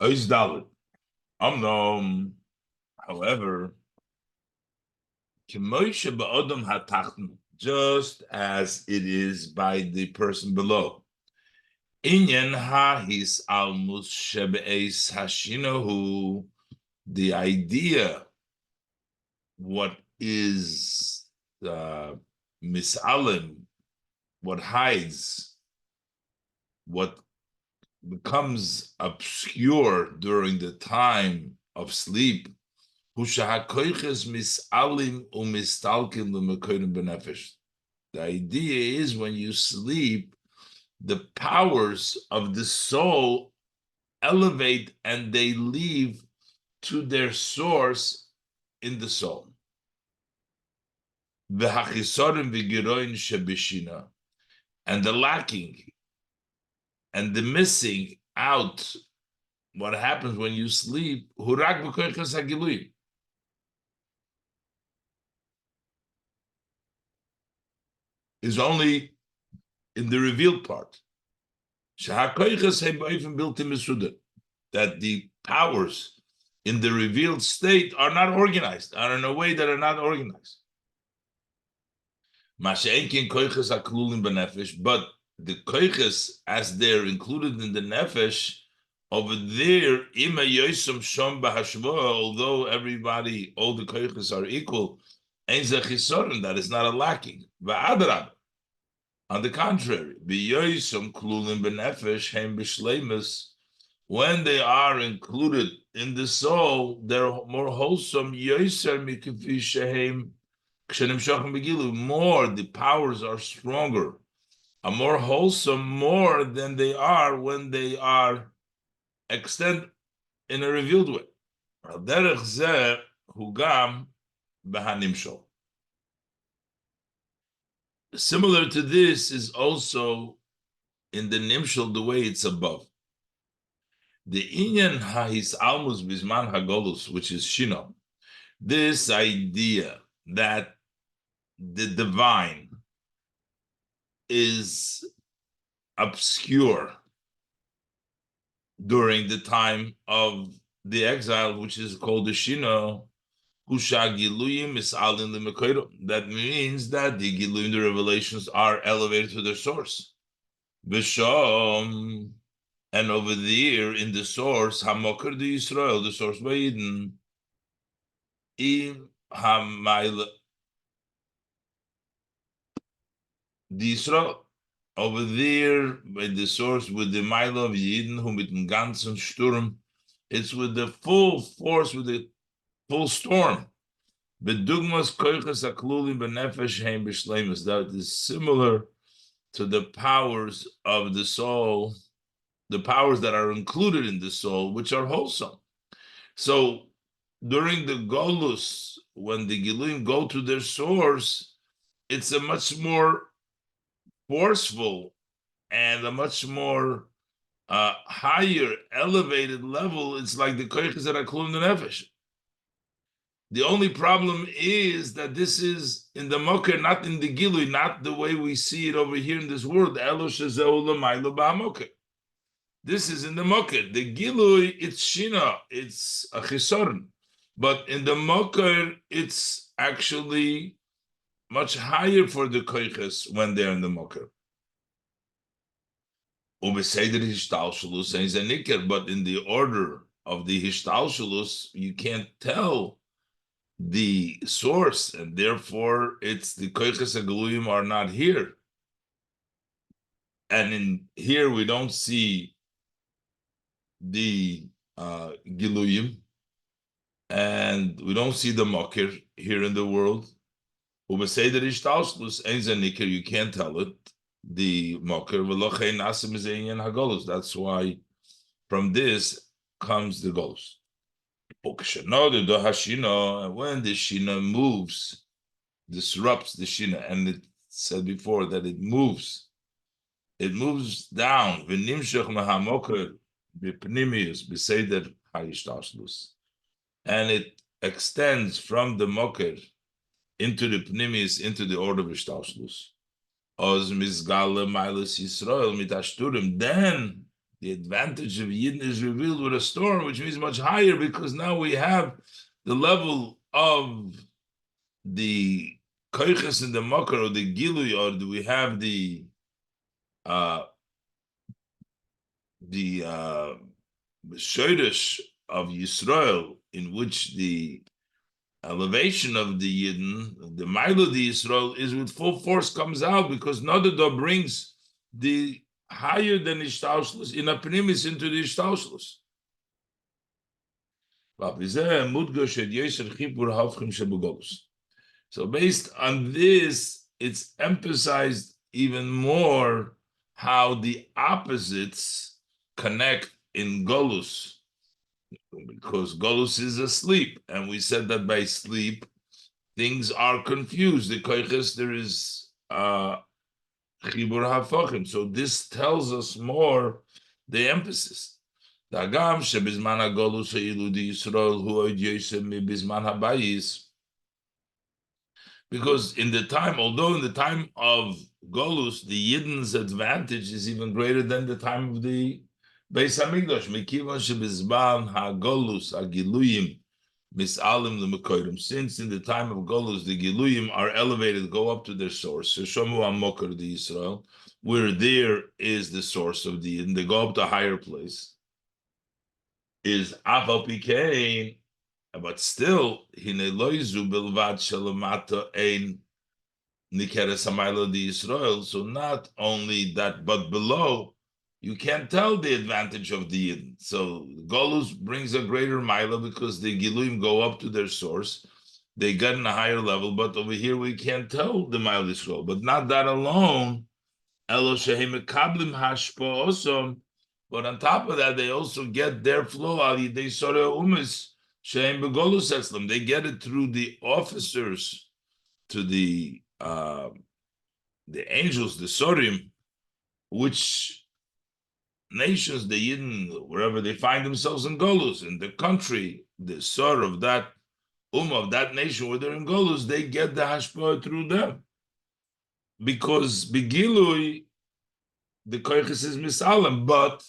Oizdalid. However, just as it is by the person below. Inyan ha his almus shebeis hashinahu, the idea, what is misalim, what hides, what becomes obscure during the time of sleep. The idea is when you sleep, the powers of the soul elevate and they leave to their source in the soul. And the lacking and the missing out, what happens when you sleep, is only in the revealed part. That the powers in the revealed state are not organized, are in a way that are not organized. But the koiches, as they're included in the nefesh, over there, although everybody, all the koiches are equal, that is not a lacking. On the contrary, when they are included in the soul, they're more wholesome. More, the powers are stronger, are more wholesome, more than they are when they are extended in a revealed way. Similar to this is also in the nimshal, the way it's above. The inyan ha'is almus bisman hagolus, which is shino, this idea that the divine is obscure during the time of the exile, which is called the shino, that means that the giluyim, the revelations, are elevated to their source. V'shom, and over there in the source, hamokar de Yisrael, the source by Eden, im hamayla, the Yisrael, over there by the source with the Maila of Yidden, who mit dem ganzen Sturm, it's with the full force, with the full storm. Bedugmas koiches aklulim benefesh heim b'shleimus. That is similar to the powers of the soul, the powers that are included in the soul, which are wholesome. So during the Golus, when the Giluim go to their source, it's a much more forceful and a much more higher, elevated level. It's like the koiches that are klum the nefesh. The only problem is that this is in the moker, not in the gilui, not the way we see it over here in this world. This is in the moker. The gilui, it's shina, it's a chisorn. But in the moker, it's actually much higher for the koiches when they're in the moker. But in the order of the hishtalshalus, you can't tell the source, and therefore it's the koiches aguluyim are not here. And in here we don't see the giluyim, and we don't see the mokir here in the world. You can't tell it. The mokir, that's why from this comes the golus. And when the shina moves, disrupts the shina, and it said before that it moves down. And it extends from the moker into the pnimius, into the order of ishtalshlus. Then The advantage of Yidden is revealed with a storm, which means much higher, because now we have the level of the koiches in the makar, or the gilui, or do we have the shoyrish of Yisrael, in which the elevation of the Yidden, the Milo of the Yisrael, is with full force comes out, because Nodada brings the higher than Ishtaushlus in a primis into the Ishtaushlus. So based on this, it's emphasized even more how the opposites connect in Golus, because Golus is asleep, and we said that by sleep things are confused. The koiches, there is chibur hafachim. So this tells us more the emphasis. Dagam shebizman hagolus ha'iludi Yisrael hu od yosem mibizman habayis. Because in the time, although in the time of Golus, the Yidden's advantage is even greater than the time of the Beis Hamikdash. Mekivan shebizman hagolus hagiluyim misalim lemekoyim. Since in the time of Golus, the Giluyim are elevated, go up to their source. So Shomu Amokar the Yisrael, where there is the source of the Yidden, they go up to a higher place. Is Aval Pikein. But still, hineloizu bilvad shalamata ein nikeres hamayla di Yisrael. So not only that, but below, you can't tell the advantage of the Yidden. So Golus brings a greater Maila because the Giluim go up to their source. They get in a higher level, but over here we can't tell the Maila Yisrael. But not that alone. Elo shehem mekablim hashpo osom. But on top of that, they also get their flow al yidei soreh umis. They get it through the officers, to the angels, the Sorim, which nations, the Yidden, wherever they find themselves in Golus, in the country, the Sor of that of that nation where they're in Golus, they get the Hashpah through them. Because Begilui, the Koiches is Misalim, but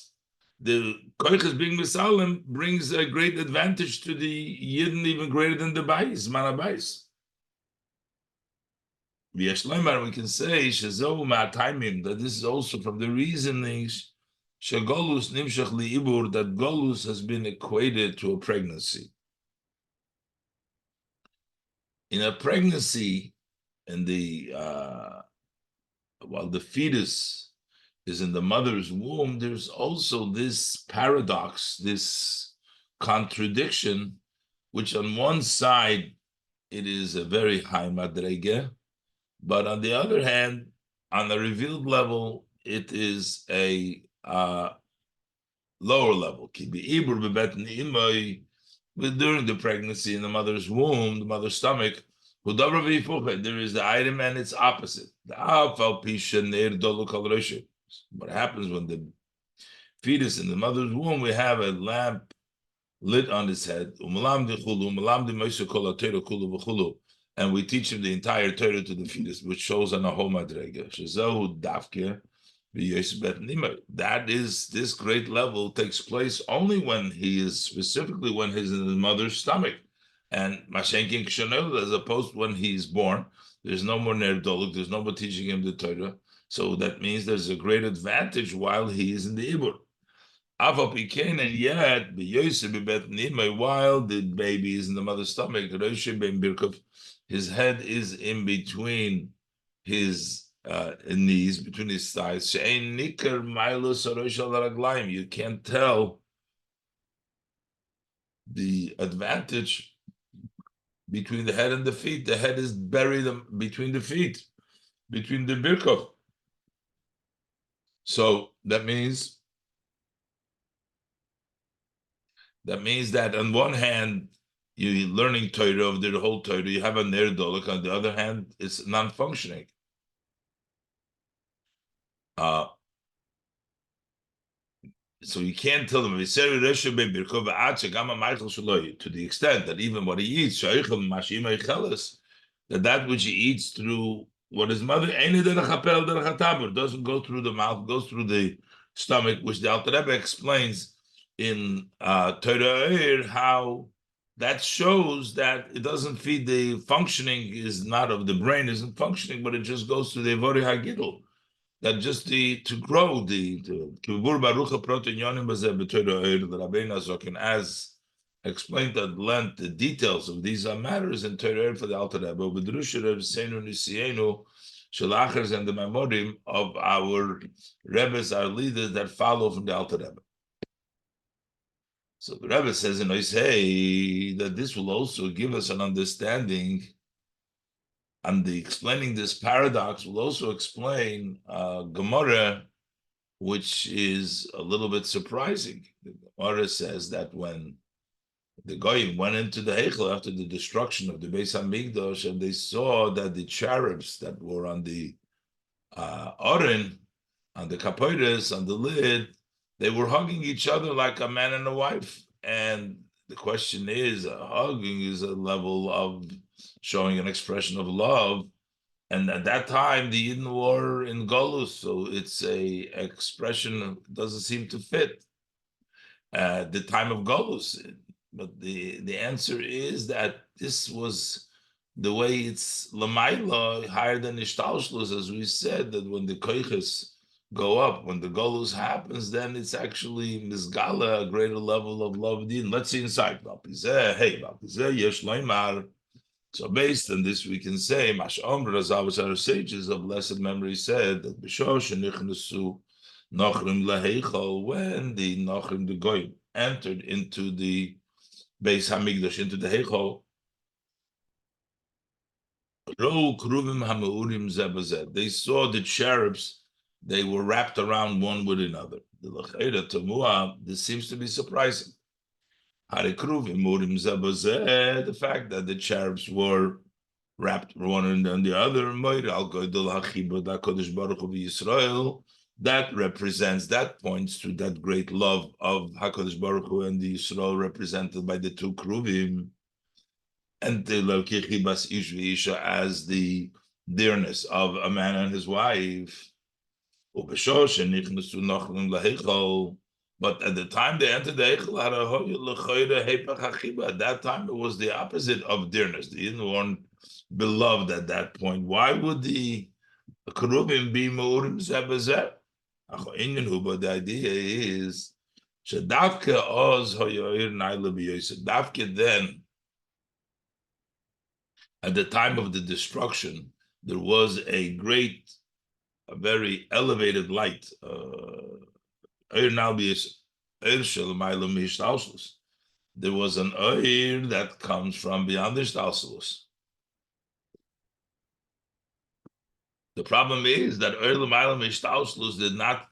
the koiches being misalim brings a great advantage to the Yidden, even greater than the Bais, Manabais. We can say that this is also from the reasonings Golus nimshach liibur, that Golus has been equated to a pregnancy. In a pregnancy, in the while the fetus is in the mother's womb, there's also this paradox, this contradiction, which on one side, it is a very high madrege, but on the other hand, on the revealed level, it is a lower level. During the pregnancy in the mother's womb, the mother's stomach, there is the item and its opposite. What happens when the fetus in the mother's womb, we have a lamp lit on his head, and we teach him the entire Torah to the fetus, which shows on a whole madrega. That is, this great level takes place only when he is, specifically when he's in his mother's stomach. And Mashenkin Kshanel, as opposed to when he's born, there's no more nerdoluk, there's no more teaching him the Torah. So that means there's a great advantage while he is in the Ibur. And yet, while the baby is in the mother's stomach, his head is in between his knees, between his thighs. You can't tell the advantage between the head and the feet. The head is buried between the feet, between the birkov. So that means that on one hand, you're learning Torah of the whole Torah, you have a nerdolok. On the other hand, it's non-functioning. So you can't tell them to the extent that even what he eats, that which he eats through what his mother doesn't go through the mouth, goes through the stomach, which the Alter Rebbe explains in Torah how that shows that it doesn't feed the functioning is not of the brain isn't functioning, but it just goes to the Evori Hagidol. That just to grow the Kibur Baruch Protein Yonim Bazeh B'Torah the Rabbeinu Zokin as explained at length the details of these matters in Torah for the Alter Rebbe, B'Drusha Reb Seinu Nisienu Shalachers and the Memorim of our Rebbes, our leaders that follow from the Alter Rebbe. So the Rebbe says in Oisei that this will also give us an understanding, and the explaining this paradox will also explain Gemara, which is a little bit surprising. The Gemara says that when the Goyim went into the Heichel after the destruction of the Beis Hamikdash, and they saw that the cherubs that were on the Oren, on the Kapoides, on the lid, they were hugging each other like a man and a wife. And the question is, hugging is a level of showing an expression of love. And at that time, the Yidden were in Golus, so it's a expression doesn't seem to fit the time of Golus. But the answer is that this was the way it's Lamaila, higher than Ishtalshlus, as we said, that when the Koiches go up, when the Golus happens, then it's actually Mizgala, a greater level of love. Let's see inside. So based on this, we can say, our sages of blessed memory said that when the Nochrim, the Goyim, entered into the Beis Hamikdash, into the Heichal, they saw the cherubs, they were wrapped around one with another. This seems to be surprising. The fact that the cherubs were wrapped one on the other, that represents, that points to that great love of HaKadosh Baruch Hu and the Yisrael represented by the two Kruvim, and the Bas Ish V'Isha as the dearness of a man and his wife. But at the time they entered the Eichel, at that time it was the opposite of dearness. They didn't want beloved at that point. Why would the Kerubim be Meurim Zebazeh? But the idea is Shadavke Oz Hoyoir Naila B'Yosef. Davke then, at the time of the destruction, there was a very elevated light. There was an oir that comes from beyond the Shtalsalus. The problem is that oir l'mayla mishtalsalus did not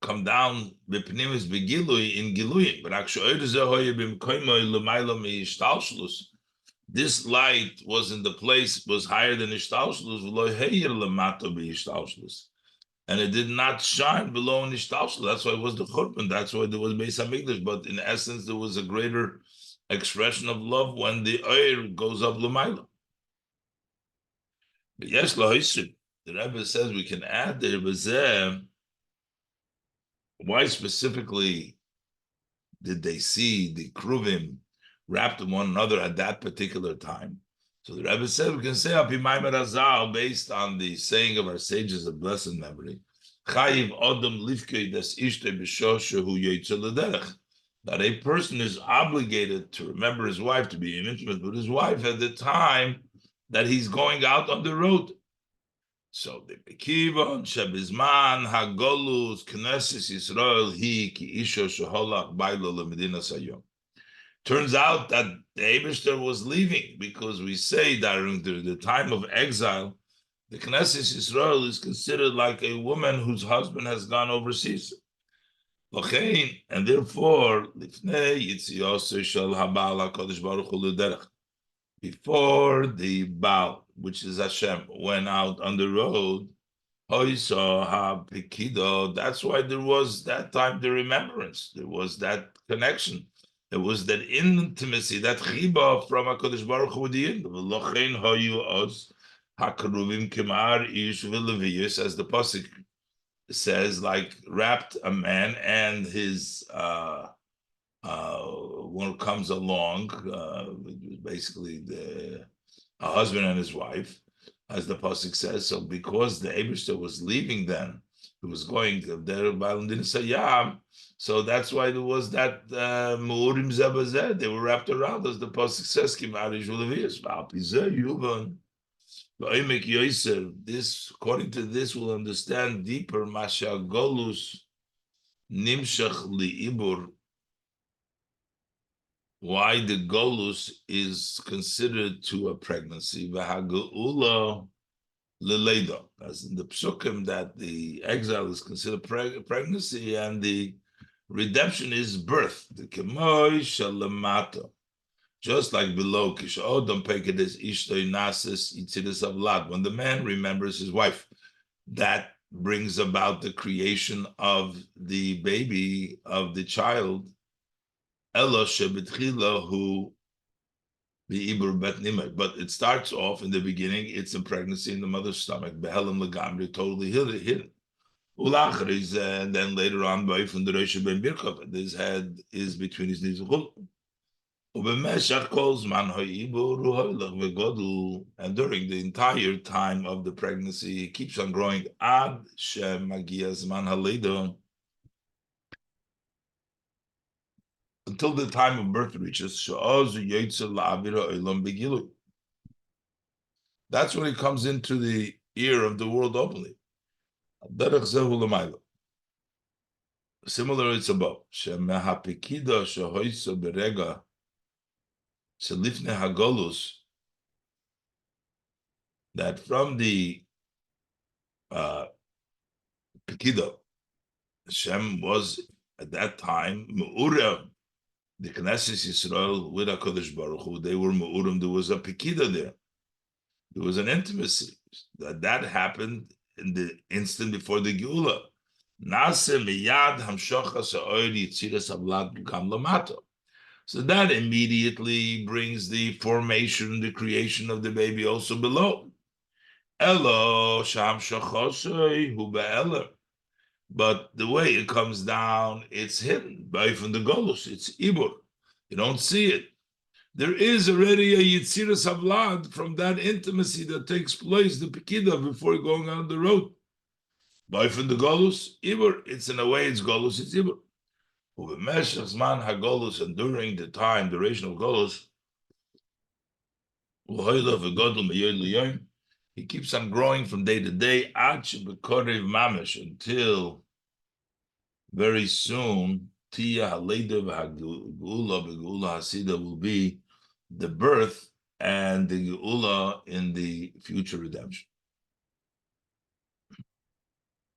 come down b'pnimis begilui in giluyim, but actually oir zehoye b'mkoimoy l'mayla mishtalsalus. This light was in the place, was higher than Ishtalshlus, and it did not shine below Ishtalshlus. That's why it was the Churban. That's why there was Beis Hamikdash. But in essence, there was a greater expression of love when the oil goes up L'mayla. But yes, the Rebbe says we can add there, why specifically did they see the Kruvim wrapped in one another at that particular time? So the Rebbe said we can say based on the saying of our sages of blessed memory, that a person is obligated to remember his wife, to be intimate with his wife at the time that he's going out on the road. So the Bekivon Shebizman Hagolus Knesset Yisrael Hi Ki Isha Sheholach Bailo LeMedina Sayom. Turns out that the Eibishter was leaving, because we say that during the time of exile, the Knesset Yisrael is considered like a woman whose husband has gone overseas. And therefore, before the Baal, which is Hashem, went out on the road, that's why there was that time the remembrance, there was that connection. There was that intimacy, that chiba from HaKadosh Baruch Hu with the Yid. V'lochein hayu oz hakeruvim kemar ish v'leviyus, as the pasuk says like wrapped a man and his one comes along, basically a husband and his wife, as the pasuk says. So because the Eibishter was leaving them, he was going there. Balaam didn't say Yam, so that's why there was that Meurim Zebazeh. They were wrapped around, as the pasuk says. This, according to this, we'll understand deeper. Masha Golus Nimshach Liibur. Why the Golus is considered to a pregnancy. V'hageula Leleda, as in the Psukim, that the exile is considered pregnancy and the redemption is birth. The Kemoy Shalamata. Just like below, Kishodom Pekedes Ishtoi Nasis Itzidis Avlad, when the man remembers his wife, that brings about the creation of the baby, of the child. Elo Shebetchila Hu Beibur Bet Nimai. But it starts off in the beginning, it's a pregnancy in the mother's stomach, Behelim Lagamri, totally hidden. Ulachriz, and then later on, by from the Rosh Ben Birkov, his head is between his knees. And during the entire time of the pregnancy, it keeps on growing until the time of birth reaches. That's when it comes into the ear of the world openly. Similar, it's above. Selifne Hagolus, that from the Pekida, Hashem was at that time Me'ura, the Knesset Yisrael with HaKadosh Baruch Hu. They were Me'urim. There was a Pekida there. There was an intimacy. That happened in the instant before the Geula. Nase miyad hamshocha sa'or yitziras avlad gam lamato. So that immediately brings the formation, the creation of the baby also below. Elo sham shachosei hu be'eler. But the way it comes down, it's hidden by from the golus. It's ibur. You don't see it. There is already a yitziras avlad from that intimacy that takes place, the pekida, before going on the road. By from the golus, ibur. It's in a way, it's golus, it's ibur. And during the time, duration of Golus, he keeps on growing from day to day until very soon will be the birth and the Geula in the future redemption.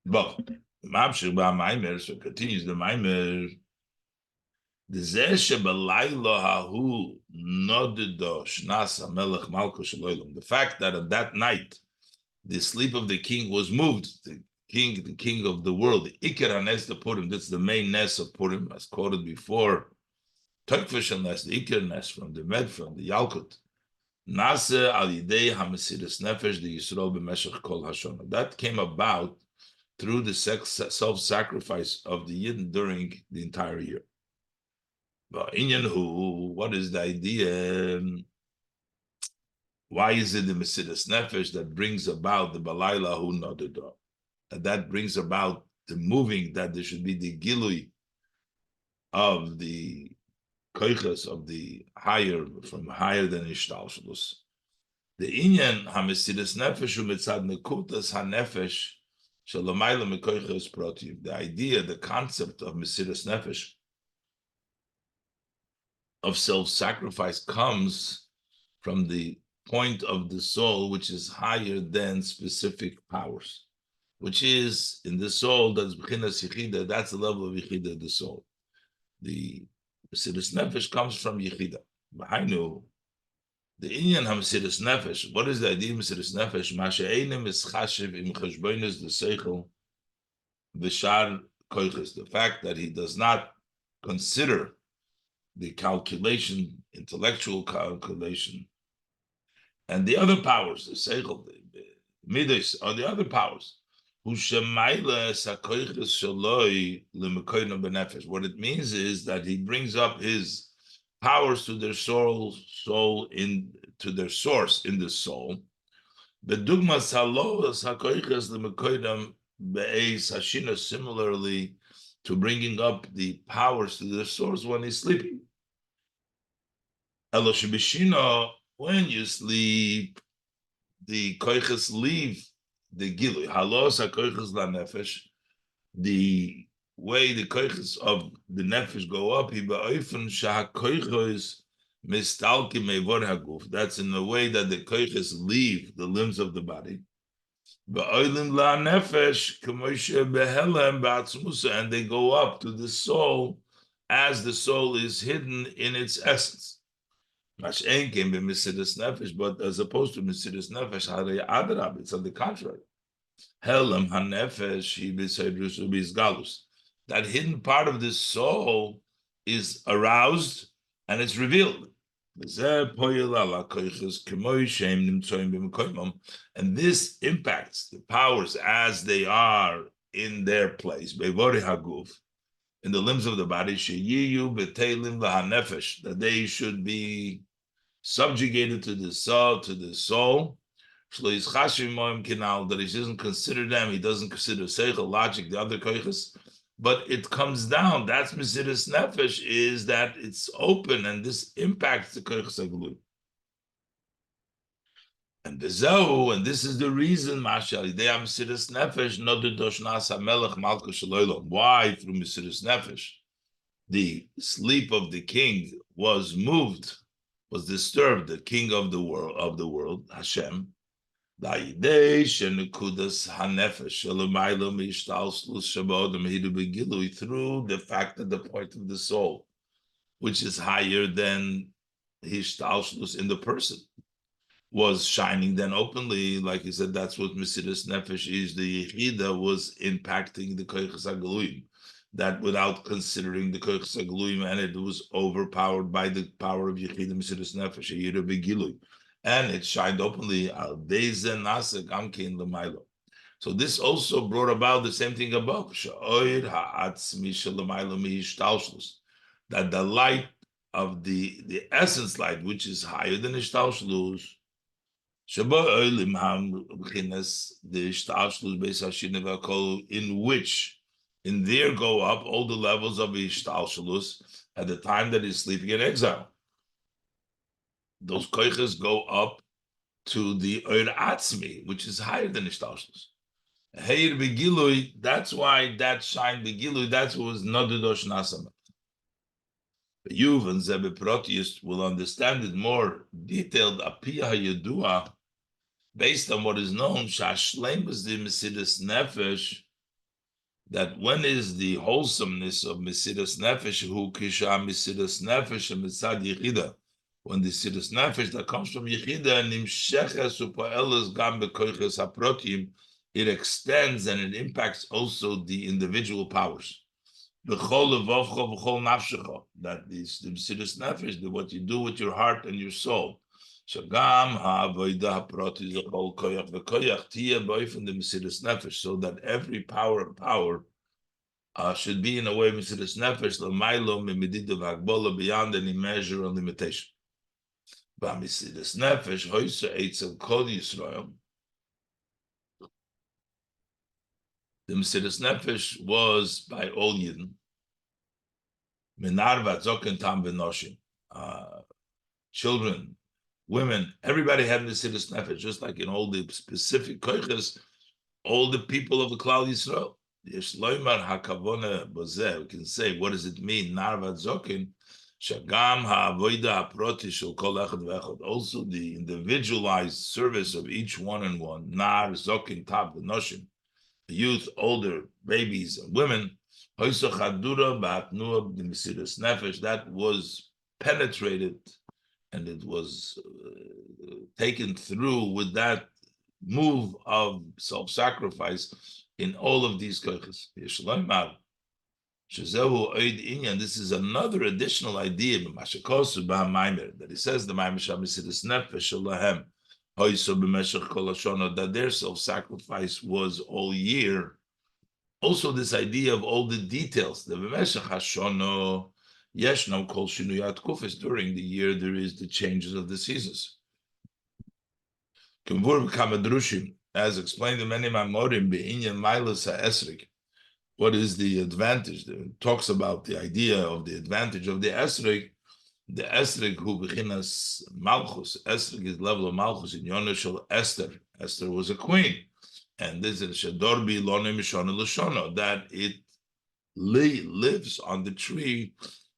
But so continues the Maimer. The ההוא נדדה שנת המלך מלכו של עולם. The fact that on that night the sleep of the king was moved, the king of the world, the Iker HaNes the Purim, that's the main Nes of Purim, as quoted before, Turkfish Nes, the Iker Nes from the Medfram, the Yalkut, Nase al Yidei HaMesiras Nefesh the Yisrael b'meshech kol hashana. That came about through the self-sacrifice of the Yidden during the entire year. But Inyan Hu, what is the idea? Why is it the Mesiras Nefesh that brings about the Balilah Hu Nodeda? That brings about the moving, that there should be the Gilui of the Koiches of the higher, from higher than Ishtalshalus. The Inyan HaMesiras Nefesh Hu Mitzad Nekutas HaNefesh Shalamayla Mekoiches Protiv. The idea, the concept of Mesiras Nefesh, of self-sacrifice, comes from the point of the soul which is higher than specific powers, which is in the soul, that's B'chinas Yechida, that's the level of Yechida of the soul. The Mesiras Nefesh comes from Yechida. B'hainu, the Inyan HaMesiras Nefesh, what is the idea of Mesiras Nefesh? Ma she'einem eschashiv im cheshbonos the seichel v'shar koiches, the fact that he does not consider the calculation, intellectual calculation, and the other powers, the seichel, the midas, or the other powers. What it means is that he brings up his powers to their soul in to their source in the soul. Similarly to bringing up the powers to their source when he's sleeping. When you sleep, the koiches leave the gilui. Halos hakoiches la nefesh. The way the koiches of the nefesh go up, he ba'ofen shahakoiches mistalkim meivor haguf. That's in the way that the koiches leave the limbs of the body. Ba'olim la nefesh k'moshe behelem ba'atzmusa, and they go up to the soul as the soul is hidden in its essence. Mashen came be Mesidas Nefesh, but as opposed to Mesidas Nefesh, Adarab, it's on the contrary. Helam HaNefesh, he b'seidrus u'b'izgalus. That hidden part of the soul is aroused and it's revealed. And this impacts the powers as they are in their place. In the limbs of the body, that they should be subjugated to the soul, that he doesn't consider them, he doesn't consider seichel, logic, the other koiches, but it comes down. That's Mesidas Nefesh, is that it's open and this impacts the koiches aglu. And this is the reason, Mashal, they are Mesidas Nefesh, noded doshnas hamелech malchus shel. Why through Mesidas Nefesh the sleep of the king was moved, was disturbed, the king of the world, Hashem, through the fact that the point of the soul, which is higher than hishtalshlus in the person, was shining then openly. Like he said, that's what Mesidas Nefesh is. The Yechida was impacting the Koiches HaGeluim, that without considering the Koiches HaGeluim, and it was overpowered by the power of Yechida Mesidas Nefesh, Yira Begilui, and it shined openly. So this also brought about the same thing above, that the light of the essence light, which is higher than Ishtalshlus, in which in there go up all the levels of Ishtalshlus at the time that he's sleeping in exile. Those koiches go up to the Oir Atzmi, which is higher than Ishtalshlus. Heir Begilui, that's why that shine Begilui, that's what was Nodedosh Nasam. Yuv and Zebe Proteus will understand it more detailed, Apia Yedua, based on what is known, Shashleim was the Mesidas Nefesh, that when is the wholesomeness of Mesidas Nefesh, who Kisha Mesidas Nefesh and Mitzad Yechida, when the Mesidas Nefesh that comes from Yechida, Nimsheches Upoeles Gam Bekoiches HaProtim, it extends and it impacts also the individual powers. That is the Mesidas Nefesh, what you do with your heart and your soul. So that every power should be in a way Mesidas Nefesh beyond any measure or limitation. Mesidas Nefesh the Mesidas Nefesh was by all Yidden. Children, women, everybody had Mesidas Nefesh, just like in all the specific koiches, all the people of the Klal Yisrael. Yeshloimar hakavona bozeh. We can say, what does it mean? Narvat zokin shagam ha'avoida ha'proti shel kol echad ve'echad. Also, the individualized service of each one and one. Nar zokin tab the noshim, youth, older, babies, and women. Hoyso chadura ba'atnua the Mesidas Nefesh, that was penetrated and it was taken through with that move of self-sacrifice in all of these koiches. This is another additional idea that he says the Maimer Shal Mesidas Nefesh Shalahem that their self-sacrifice was all year. Also, this idea of all the details. The b'meshech hashono yeshno kol shinuyat kufis. During the year, there is the changes of the seasons. As explained in many Mamorim, be'inyan milas ha'esrik. What is the advantage? It talks about the idea of the advantage of the esrik. The esrik who bechinas malchus. Esrik is level of malchus in Yonah Esther. Esther was a queen. And this is Shadorbi Lone Mishona Lashono, that it lives on the tree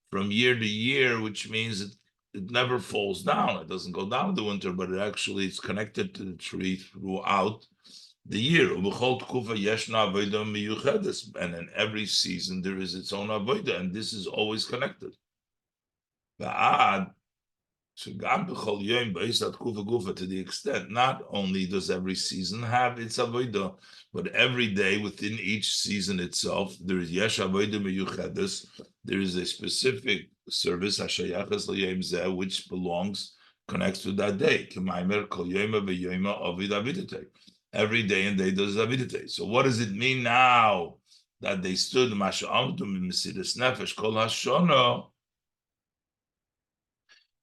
from year to year, which means it never falls down. It doesn't go down in the winter, but it actually is connected to the tree throughout the year. And in every season there is its own avodah, and this is always connected. To the extent, not only does every season have its avodah, but every day within each season itself, there is yesh avodah meyuchedes. There is a specific service which connects to that day. Every day and day does avidite. So what does it mean now that they stood nefesh kol hashono?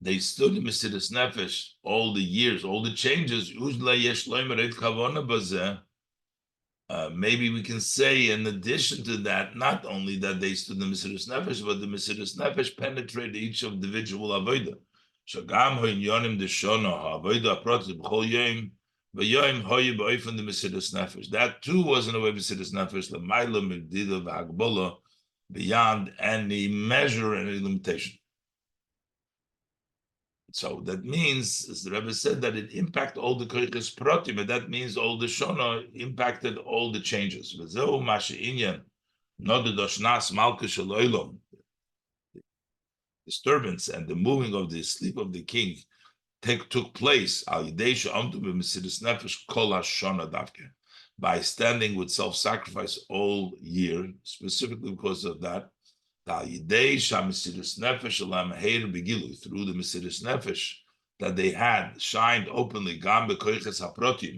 They stood in Mesidas Nefesh all the years, all the changes. Maybe we can say, in addition to that, not only that they stood in Mesidas Nefesh, but the Mesidas Nefesh penetrated each individual avodah. Shagam hoyin yonim deshono avodah aprotzim b'chol yom v'yom hoyi b'oifon the Mesidas Nefesh. That too was in a way Mesidas Nefesh l'mayla nidda v'hagbola, beyond any measure and any limitation. So that means, as the Rebbe said, that it impacted all the koiches protim, and that means all the shona impacted all the changes. V'zeu masha'inyan nodda shnas malchus shel disturbance and the moving of the sleep of the king took place al yidei she'amdu b'mesidas nefesh kol hashana davke, by standing with self-sacrifice all year, specifically because of that. Through the Mesidas Nefesh that they had shined openly,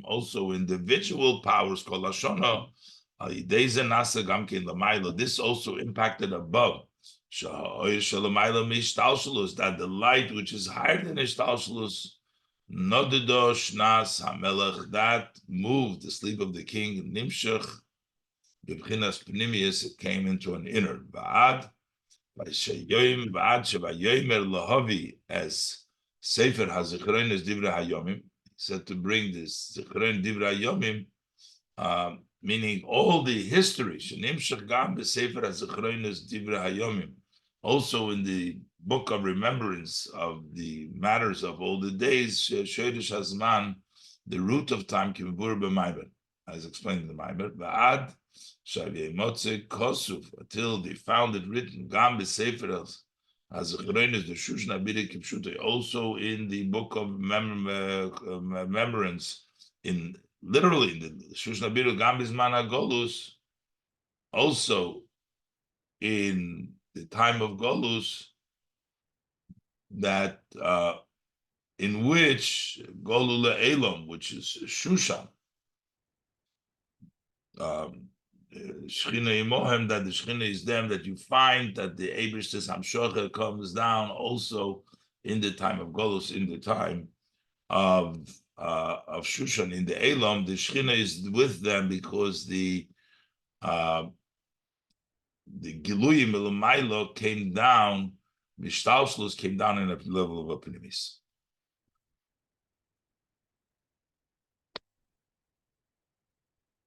also individual powers called Lashona. This also impacted above. That the light which is higher than Ishtalshalus, Nodda Shnas HaMelech, that moved the sleep of the king, Nimshach, B'chinas Pnimius, it came into an inner. As Sefer HaZichron is Divrei HaYomim, said to bring this Zichron Divrei HaYomim, meaning all the history. Shenimshach gam b'Sefer HaZichron is Divrei HaYomim, also in the book of remembrance of the matters of all the days. Shodesh Hazman, the root of time, Kivur b'Maimer, as explained in the Maimer. Va'ad Kosuf, until they found it written Gam b'Sefer HaZichron is the Shushna B'Dik Kipshutei, also in the book of remembrance, in literally in the Shushna B'Dik Gam B'Zman HaGolus, also in the time of Golus, that in which Golu Le'elam, which is Shushan, Shechina Imohem, that the Shechina is them, that you find that the Eibishtes Hamshocha comes down also in the time of Golus, in the time of Shushan, in the Elam, the Shechina is with them because the Giluyim Elamaylo came down, Mishtalshlus came down in a level of Apinimis.